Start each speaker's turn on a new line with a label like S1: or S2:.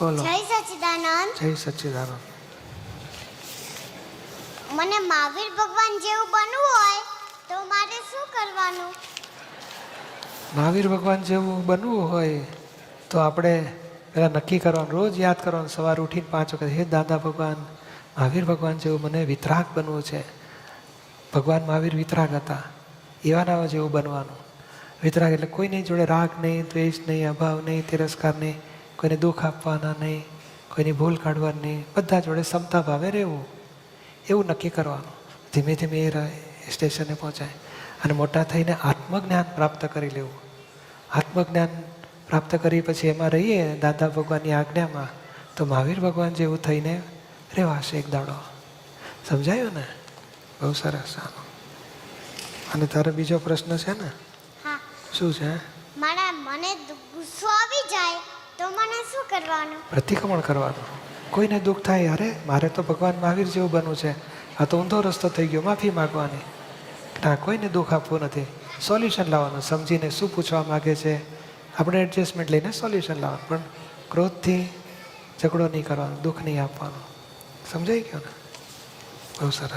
S1: બોલો.
S2: જય સચ્ચિદાનંદ.
S1: જય સચ્ચિદાનંદ.
S2: મને મહાવીર ભગવાન જેવું બનવું હોય તો મારે શું કરવાનું?
S1: મહાવીર ભગવાન જેવું બનવું હોય તો આપણે પહેલાં નક્કી કરવાનું, રોજ યાદ કરવાનું, સવારે ઉઠીને 5 વખત, હે દાદા ભગવાન, મહાવીર ભગવાન જેવું મને વિતરાગ બનવું છે. ભગવાન મહાવીર વિતરાગ હતા, એવાના જેવું બનવાનું. વિતરાગ એટલે કોઈની જોડે રાગ નહીં, દ્વેષ નહીં, અભાવ નહીં, તિરસ્કાર નહીં, કોઈને દુઃખ આપવાના નહીં, કોઈની ભૂલ કાઢવાની નહીં, બધા જોડે સમતા ભાવે રહેવું, એવું નક્કી કરવાનું. ધીમે ધીમે એ સ્ટેશને પહોંચાય. અને મોટા થઈને આત્મજ્ઞાન પ્રાપ્ત કરી લેવું. આત્મજ્ઞાન પ્રાપ્ત કરી પછી એમાં રહીએ દાદા ભગવાનની આજ્ઞામાં, તો મહાવીર ભગવાન જેવું થઈને રહેવાશે એક દાડો. સમજાયું ને? બહુ સરસ. અને તારો બીજો પ્રશ્ન છે ને?
S2: હા.
S1: શું છે?
S2: મને ગુસ્સો આવી જાય તો મને શું કરવાનું?
S1: પ્રતિક્રમણ કરવાનું. કોઈને દુઃખ થાય, અરે મારે તો ભગવાન મહાવીર જેવું બનવું છે, આ તો ઊંધો રસ્તો થઈ ગયો, માફી માગવાની. ના, કોઈને દુઃખ આપવું નથી. સોલ્યુશન લાવવાનું, સમજીને શું પૂછવા માગે છે આપણે એડજસ્ટમેન્ટ લઈને સોલ્યુશન લાવવાનું. પણ ક્રોધથી ઝઘડો નહીં કરવાનો, દુઃખ નહીં આપવાનું. સમજાઈ ગયો ને? બહુ સરસ.